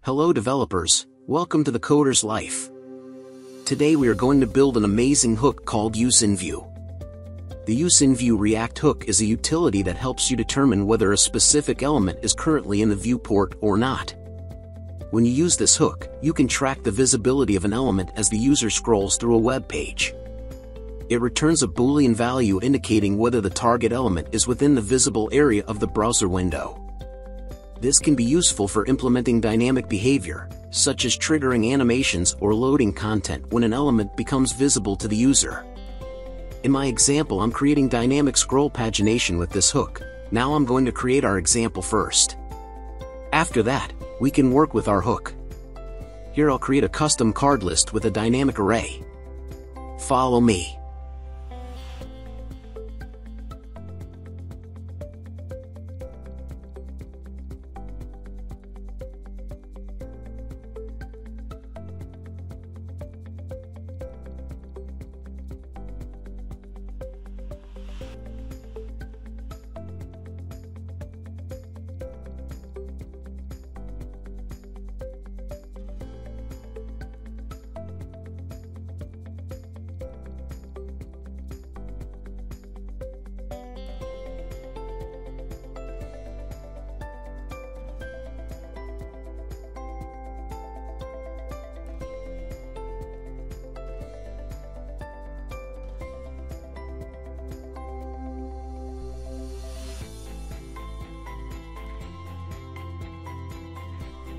Hello developers, welcome to the Coder's Life. Today we are going to build an amazing hook called useInView. The useInView React hook is a utility that helps you determine whether a specific element is currently in the viewport or not. When you use this hook, you can track the visibility of an element as the user scrolls through a web page. It returns a Boolean value indicating whether the target element is within the visible area of the browser window. This can be useful for implementing dynamic behavior, such as triggering animations or loading content when an element becomes visible to the user. In my example, I'm creating dynamic scroll pagination with this hook. Now I'm going to create our example first. After that, we can work with our hook. Here I'll create a custom card list with a dynamic array. Follow me.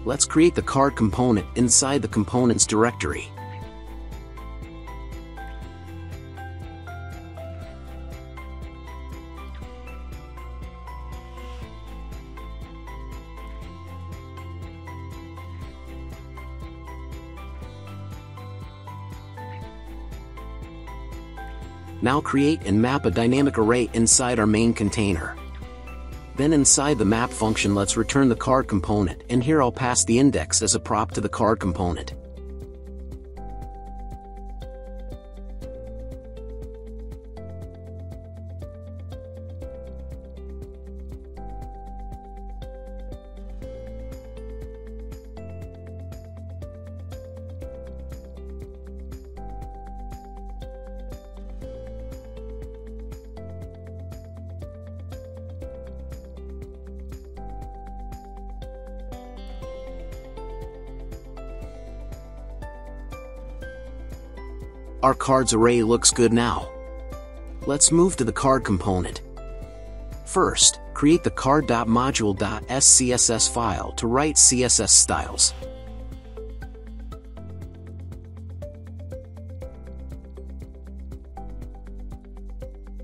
Let's create the card component inside the components directory. Now create and map a dynamic array inside our main container. Then inside the map function, let's return the card component, and here I'll pass the index as a prop to the card component. Our cards array looks good now. Let's move to the card component. First, create the card.module.scss file to write CSS styles.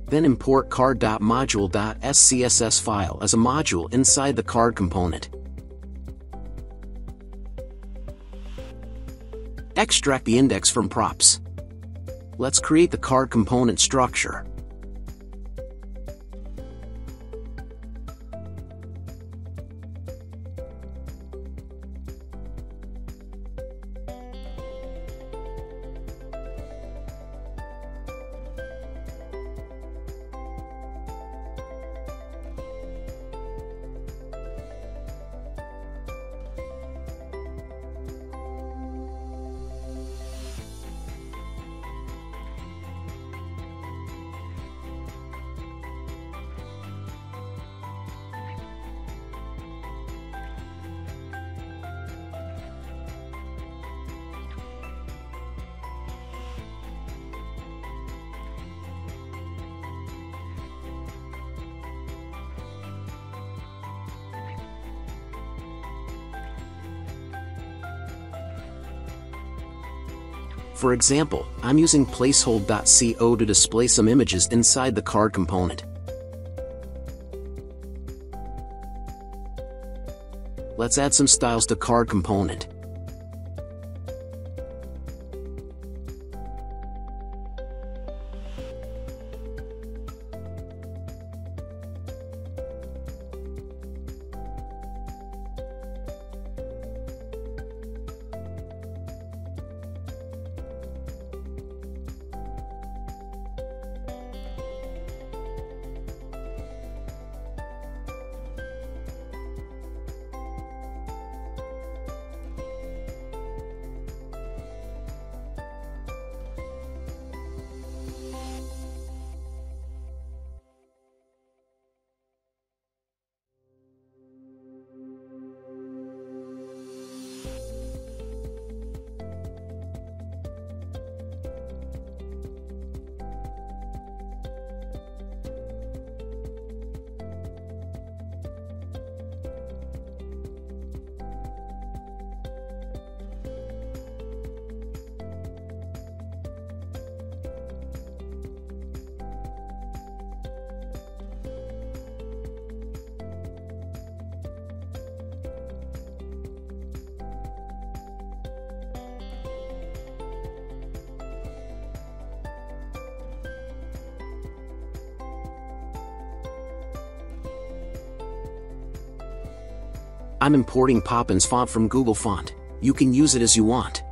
Then import card.module.scss file as a module inside the card component. Extract the index from props. Let's create the card component structure. For example, I'm using placehold.co to display some images inside the card component. Let's add some styles to card component. I'm importing Poppins font from Google Font. You can use it as you want.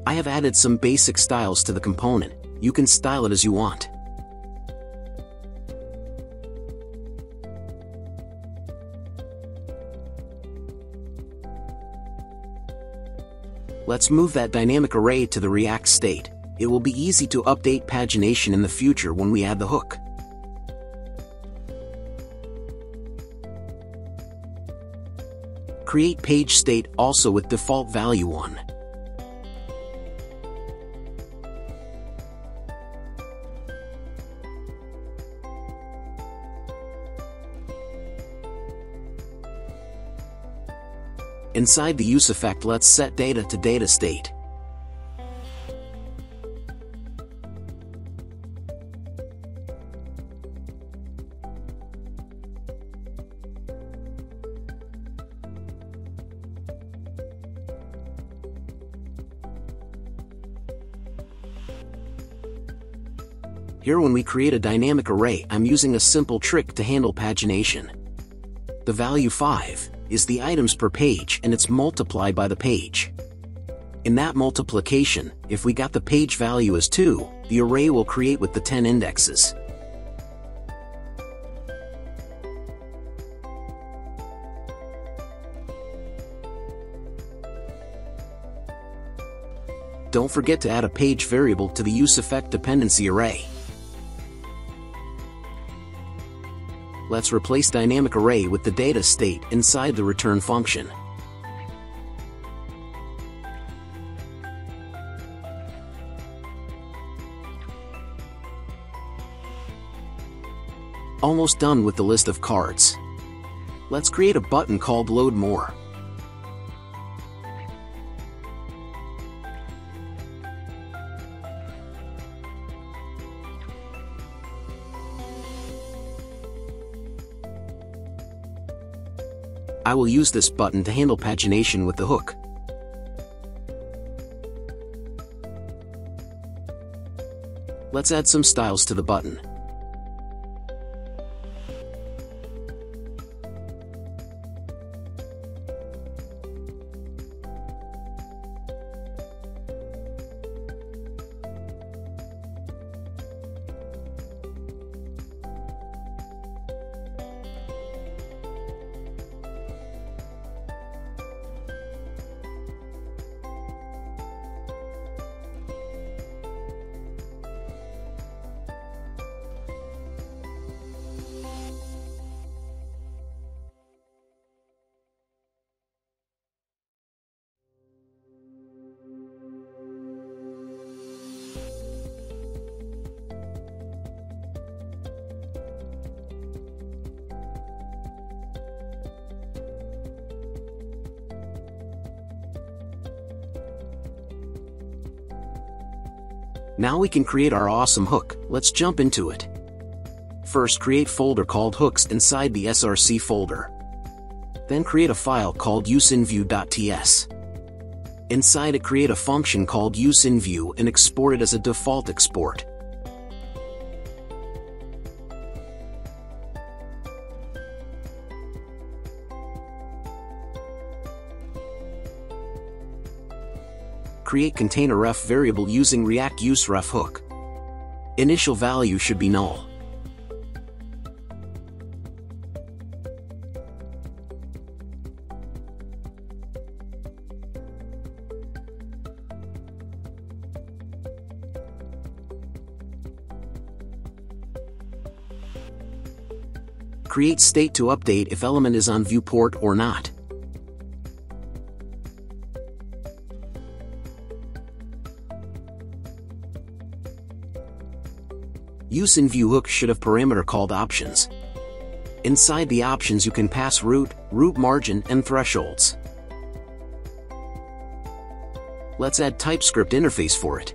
I have added some basic styles to the component. You can style it as you want. Let's move that dynamic array to the React state. It will be easy to update pagination in the future when we add the hook. Create page state also with default value 1. Inside the use effect, let's set data to data state. Here, when we create a dynamic array, I'm using a simple trick to handle pagination. The value 5 is the items per page, and it's multiplied by the page. In that multiplication, if we got the page value as 2, the array will create with the 10 indexes. Don't forget to add a page variable to the useEffect dependency array. Let's replace dynamic array with the data state inside the return function. Almost done with the list of cards. Let's create a button called Load More. I will use this button to handle pagination with the hook. Let's add some styles to the button. Now we can create our awesome hook. Let's jump into it. First, create folder called hooks inside the src folder. Then create a file called useInView.ts. Inside it, create a function called useInView and export it as a default export. Create container ref variable using React useRef hook. Initial value should be null. Create state to update if element is on viewport or not. useInView hook should have parameter called options. Inside the options you can pass root margin, and thresholds. Let's add TypeScript interface for it.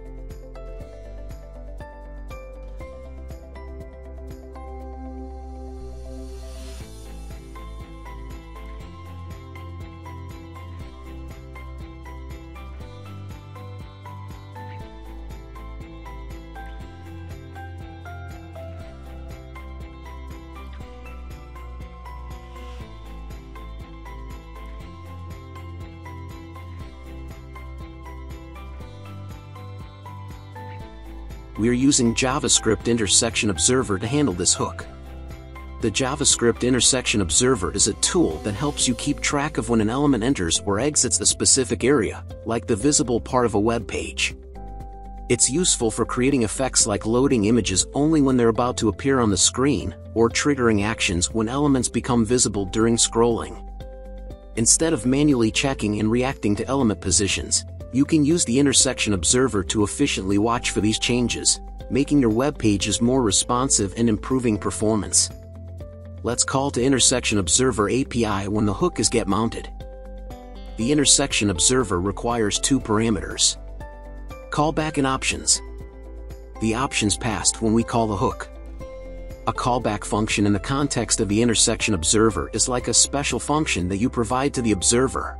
We are using JavaScript intersection observer to handle this hook. The JavaScript intersection observer is a tool that helps you keep track of when an element enters or exits a specific area, like the visible part of a web page. It's useful for creating effects like loading images only when they're about to appear on the screen, or triggering actions when elements become visible during scrolling. Instead of manually checking and reacting to element positions, you can use the intersection observer to efficiently watch for these changes, making your web pages more responsive and improving performance. Let's call to intersection observer API when the hook is get mounted. The intersection observer requires two parameters: callback and options. The options passed when we call the hook. A callback function in the context of the intersection observer is like a special function that you provide to the observer.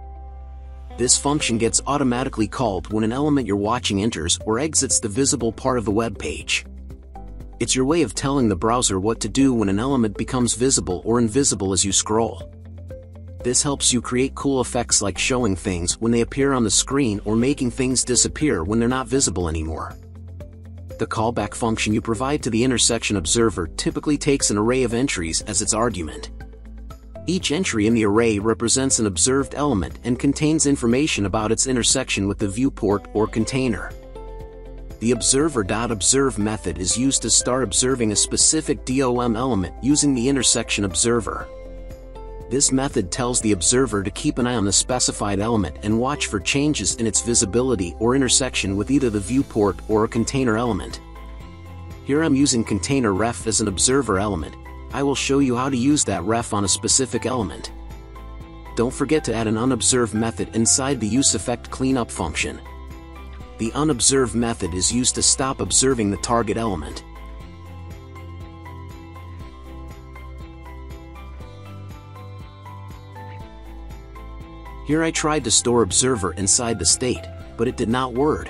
This function gets automatically called when an element you're watching enters or exits the visible part of the web page. It's your way of telling the browser what to do when an element becomes visible or invisible as you scroll. This helps you create cool effects like showing things when they appear on the screen or making things disappear when they're not visible anymore. The callback function you provide to the intersection observer typically takes an array of entries as its argument. Each entry in the array represents an observed element and contains information about its intersection with the viewport or container. The observer.observe method is used to start observing a specific DOM element using the intersection observer. This method tells the observer to keep an eye on the specified element and watch for changes in its visibility or intersection with either the viewport or a container element. Here I'm using container ref as an observer element. I will show you how to use that ref on a specific element. Don't forget to add an unobserved method inside the useEffect cleanup function. The unobserved method is used to stop observing the target element. Here I tried to store observer inside the state, but it did not work.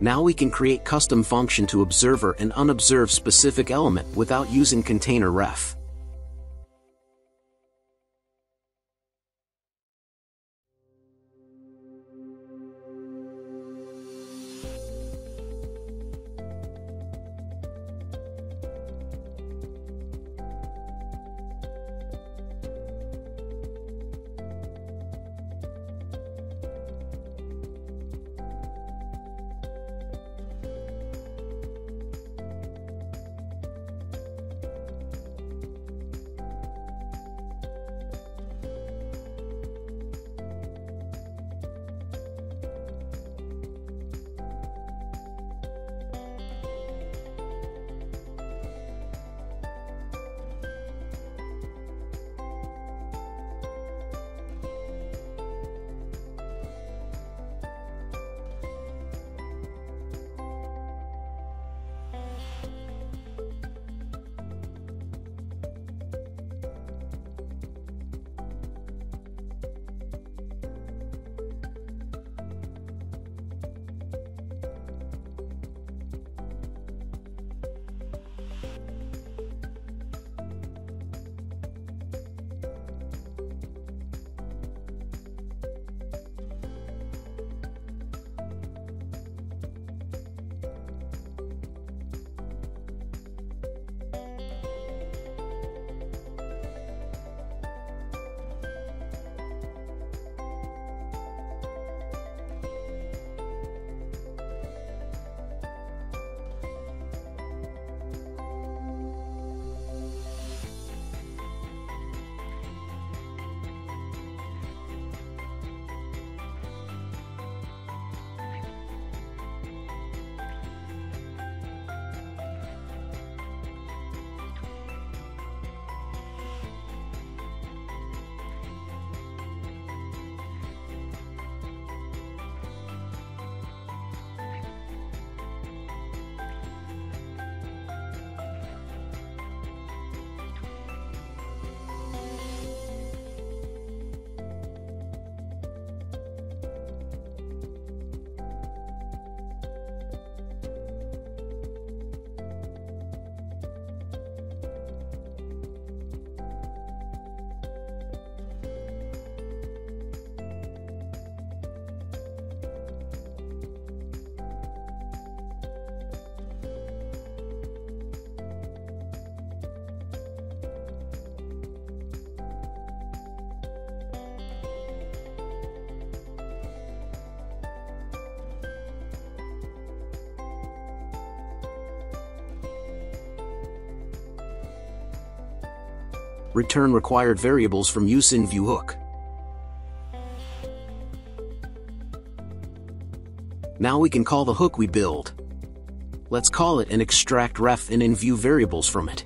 Now we can create custom function to observer and unobserved specific element without using container ref. return required variables from useInView hook. Now we can call the hook we build. Let's call it and extract ref and InView variables from it.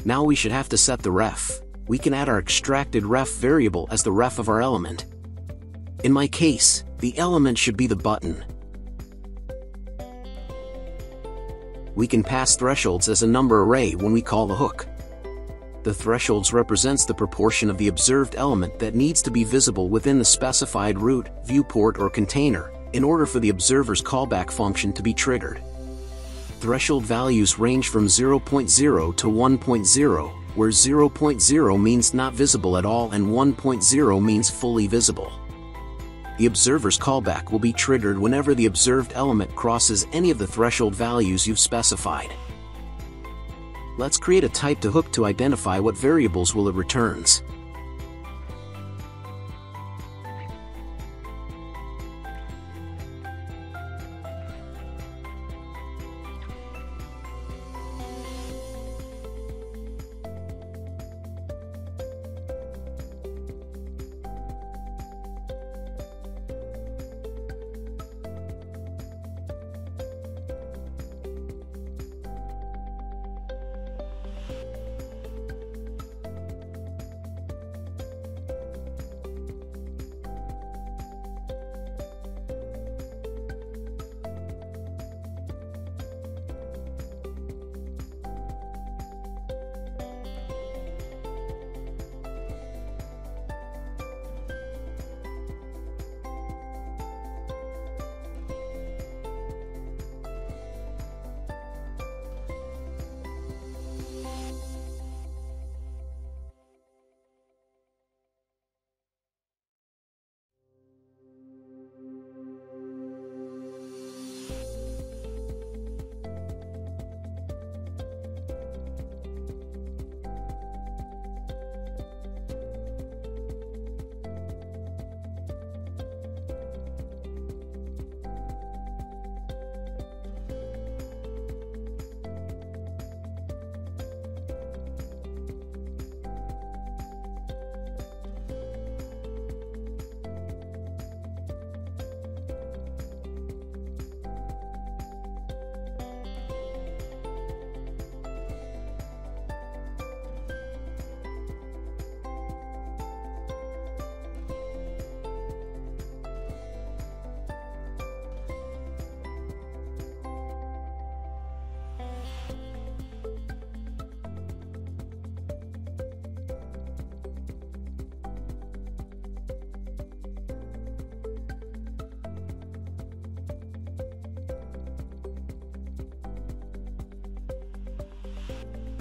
Now we should have to set the ref. We can add our extracted ref variable as the ref of our element. In my case, the element should be the button. We can pass thresholds as a number array when we call the hook. The thresholds represents the proportion of the observed element that needs to be visible within the specified root, viewport or container, in order for the observer's callback function to be triggered. Threshold values range from 0.0 to 1.0, where 0.0 means not visible at all and 1.0 means fully visible. The observer's callback will be triggered whenever the observed element crosses any of the threshold values you've specified. Let's create a type to hook to identify what variables will it returns.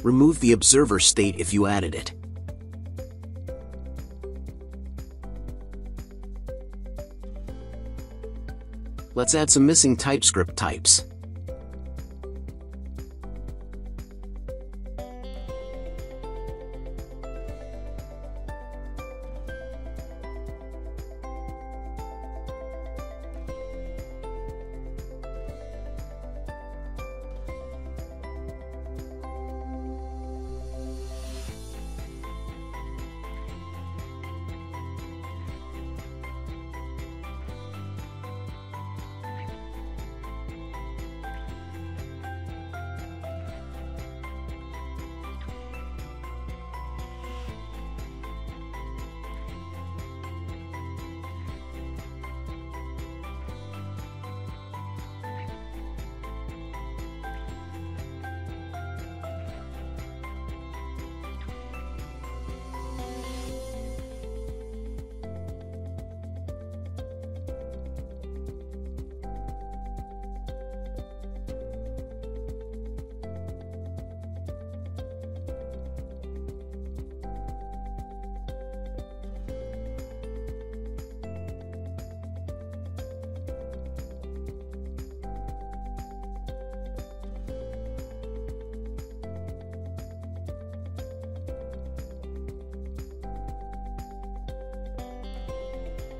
Remove the observer state if you added it. Let's add some missing TypeScript types.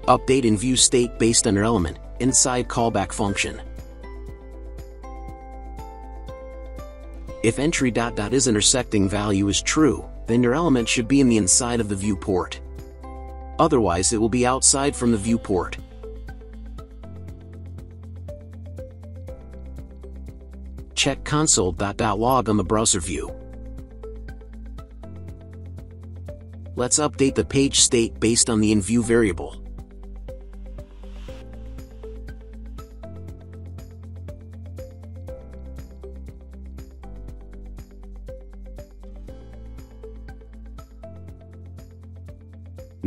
Update in view state based on your element, inside callback function. If entry ... is intersecting value is true, then your element should be in the inside of the viewport. Otherwise it will be outside from the viewport. Check console.log on the browser view. Let's update the page state based on the InView variable.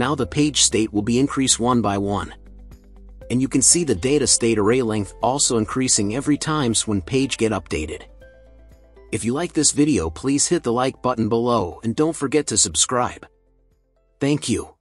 Now the page state will be increased one by one. And you can see the data state array length also increasing every time when page get updated. If you like this video, please hit the like button below and don't forget to subscribe. Thank you.